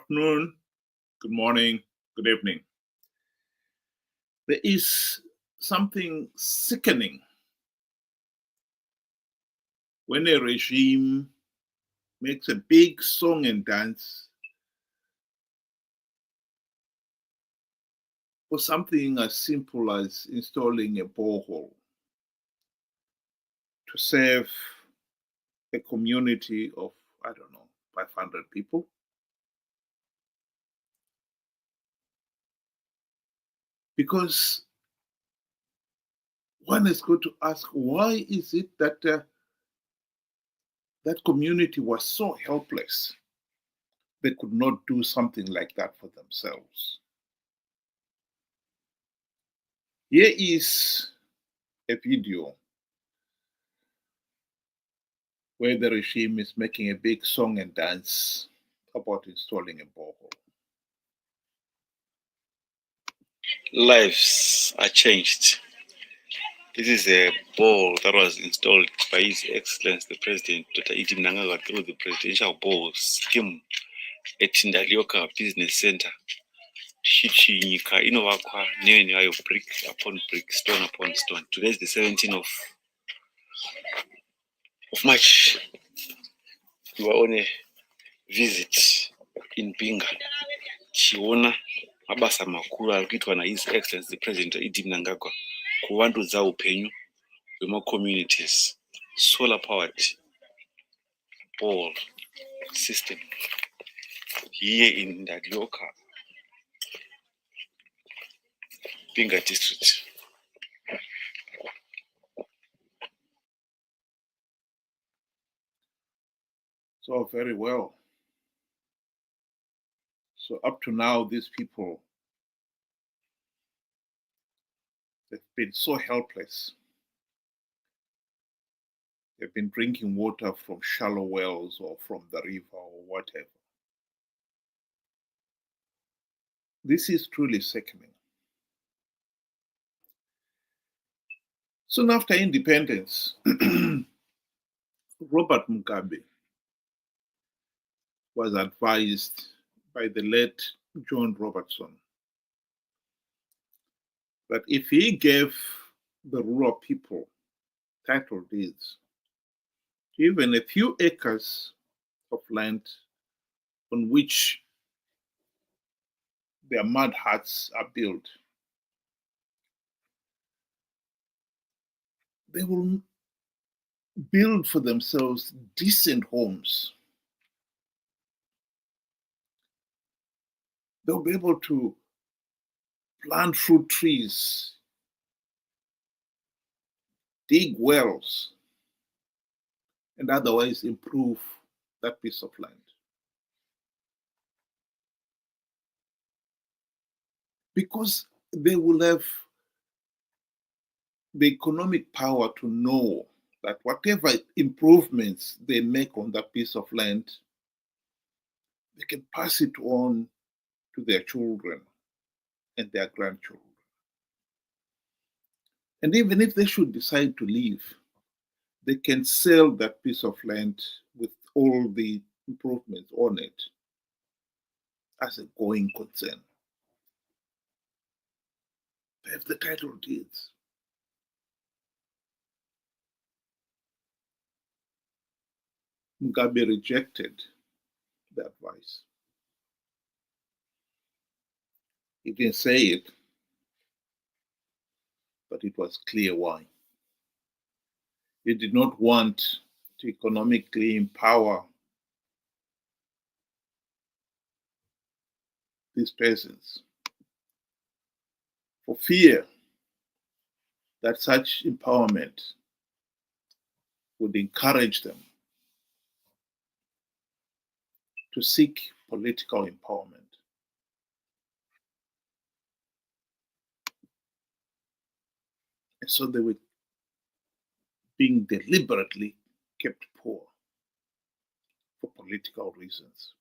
afternoon, good morning, good evening. There is something sickening when a regime makes a big song and dance for something as simple as installing a borehole to serve a community of, I don't know, 500 people. Because one is going to ask, why is it that that community was so helpless they could not do something like that for themselves? Here is a video where the regime is making a big song and dance about installing a borehole. Lives are changed. This is a ball that was installed by His Excellency the President Dr. Iti Mnangagwa through the Presidential Ball Scheme at Ndalioka Business Center. Nyika inovakwa neweni wayo brick upon brick, stone upon stone. Today is the 17th of March. We were on a visit in Pinga. Chiona mabasa makuru ari kuitwa naHis Excellency the President Iti Mnangagwa kuvandudza upenyu hwema-communities, solar powered ball system here in Ndalioka, Pinga district. So very well. So up to now, these people, they've been so helpless. They've been drinking water from shallow wells or from the river or whatever. This is truly sickening. Soon after independence, Robert Mugabe was advised by the late John Robertson that if he gave the rural people title deeds, even a few acres of land on which their mud huts are built, they will build for themselves decent homes. They'll be able to plant fruit trees, dig wells, and otherwise improve that piece of land. Because they will have the economic power to know that whatever improvements they make on that piece of land, they can pass it on to their children and their grandchildren. And even if they should decide to leave, they can sell that piece of land with all the improvements on it as a going concern. They have the title deeds. Mugabe rejected the advice. He didn't say it, but it was clear why. He did not want to economically empower these peasants for fear that such empowerment would encourage them to seek political empowerment. And so they were being deliberately kept poor for political reasons.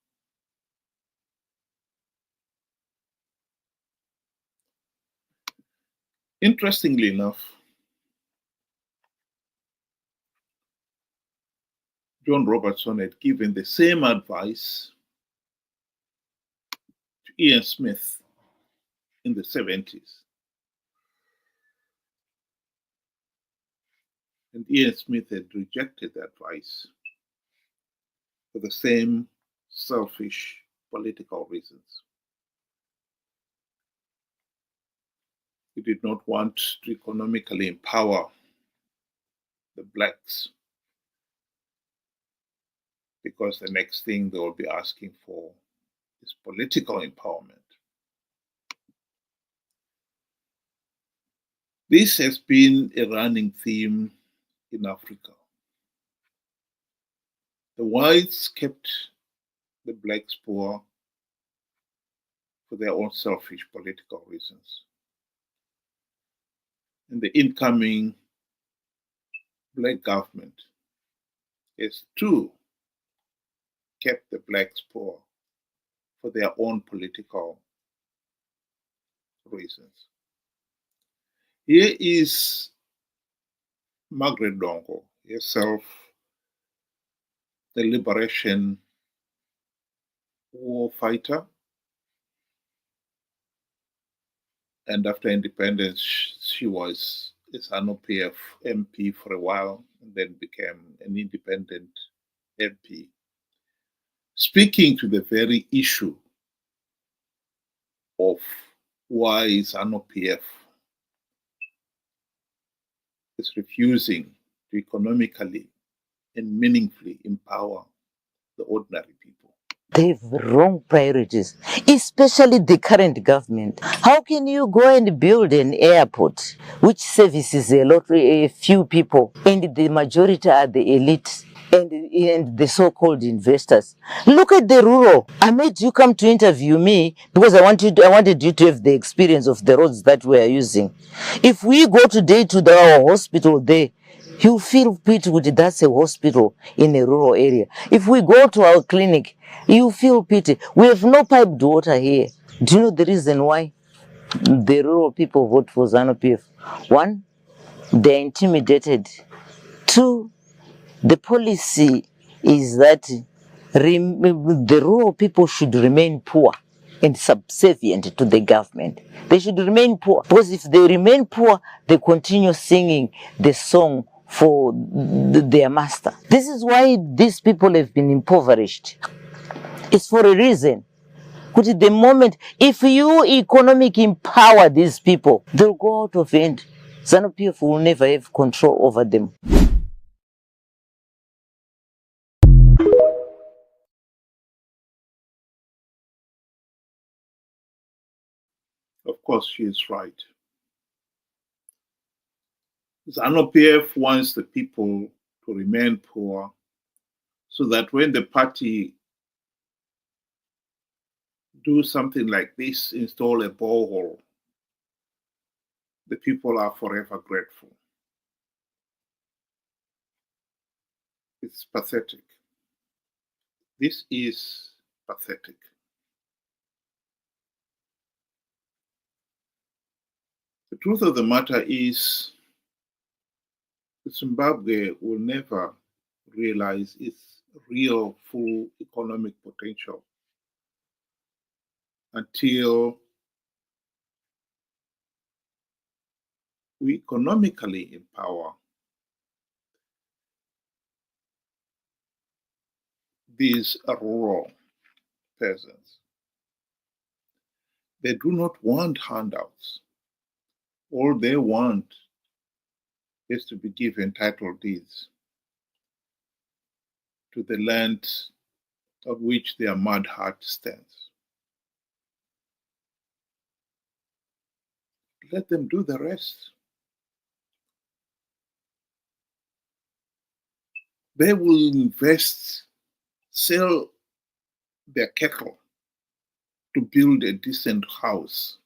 Interestingly enough, John Robertson had given the same advice Ian Smith in the 70s. And Ian Smith had rejected the advice for the same selfish political reasons. He did not want to economically empower the blacks because the next thing they will be asking for is political empowerment. This has been a running theme in Africa. The whites kept the blacks poor for their own selfish political reasons. And the incoming black government has too kept the blacks poor for their own political reasons. Here is Margaret Longo, herself the liberation war fighter, and after independence she was a Zanu PF MP for a while and then became an independent MP, speaking to the very issue of why Zanu PF is refusing to economically and meaningfully empower the ordinary people. They have wrong priorities, especially the current government. How can you go and build an airport which services a few people, and the majority are the elite and the so-called investors? Look at the rural. I made you come to interview me because I wanted you to have the experience of the roads that we are using. If we go today to our hospital there, you feel pity with that's a hospital in a rural area. If we go to our clinic, you feel pity. We have no piped water here. Do you know the reason why the rural people vote for Zanu PF? One, they're intimidated. Two, the policy is that the rural people should remain poor and subservient to the government. They should remain poor because if they remain poor, they continue singing the song for their master. This is why these people have been impoverished. It's for a reason. Because at the moment, if you economically empower these people, they'll go out of hand. Zanu PF will never have control over them. Of course, she is right. Zanu PF wants the people to remain poor so that when the party do something like this, install a borehole, the people are forever grateful. It's pathetic. This is pathetic. The truth of the matter is Zimbabwe will never realize its real full economic potential until we economically empower these rural peasants. They do not want handouts. All they want is to be given title deeds to the land on which their mud hut stands. Let them do the rest. They will invest, sell their cattle to build a decent house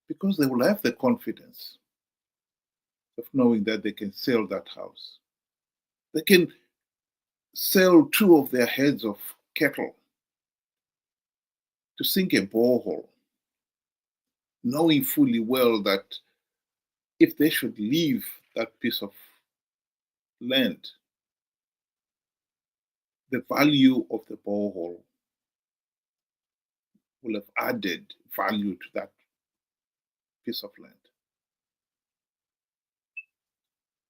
because they will have the confidence of knowing that they can sell that house. They can sell 2 of their heads of cattle to sink a borehole, knowing fully well that if they should leave that piece of land, the value of the borehole will have added value to that piece of land.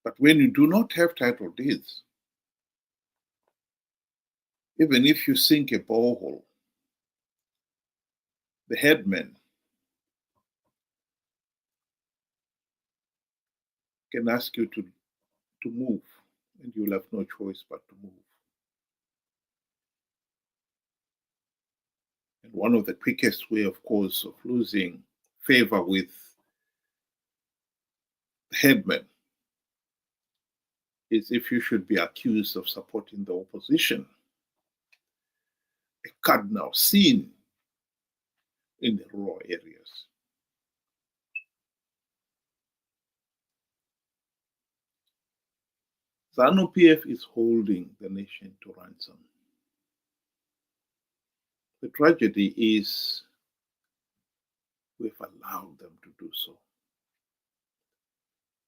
But when you do not have title deeds, even if you sink a borehole, the headman can ask you to move, and you'll have no choice but to move. And one of the quickest way, of course, of losing favor with the headman is if you should be accused of supporting the opposition, a cardinal sin in the rural areas. Zanu PF is holding the nation to ransom. The tragedy is we've allowed them to do so.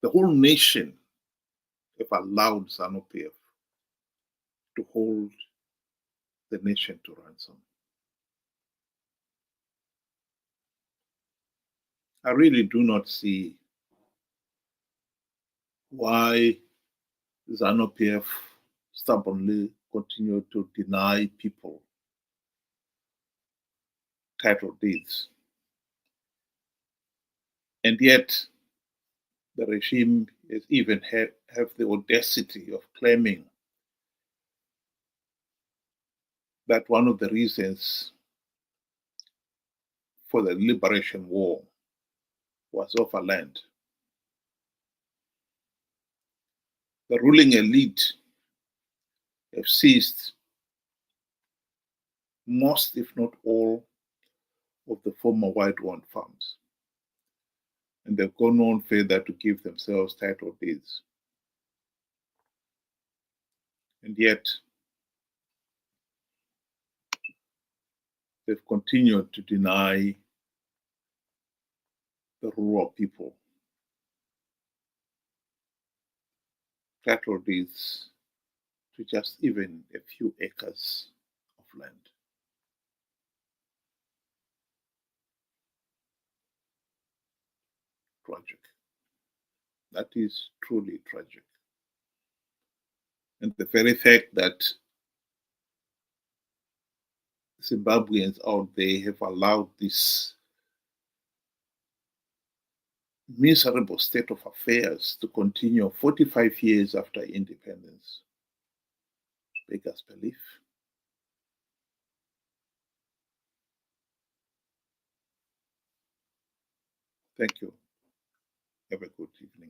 The whole nation have allowed Zanu PF to hold the nation to ransom. I really do not see why Zanu PF stubbornly continue to deny people title deeds. And yet, the regime has even have the audacity of claiming that one of the reasons for the liberation war was over land. The ruling elite have seized most, if not all, of the former white-owned farms. And they've gone on further to give themselves title deeds. And yet, they've continued to deny the rural people title deeds to just even a few acres of land. Tragic. That is truly tragic. And the very fact that Zimbabweans out there have allowed this miserable state of affairs to continue 45 years after independence beggars belief. Thank you. Have a good evening.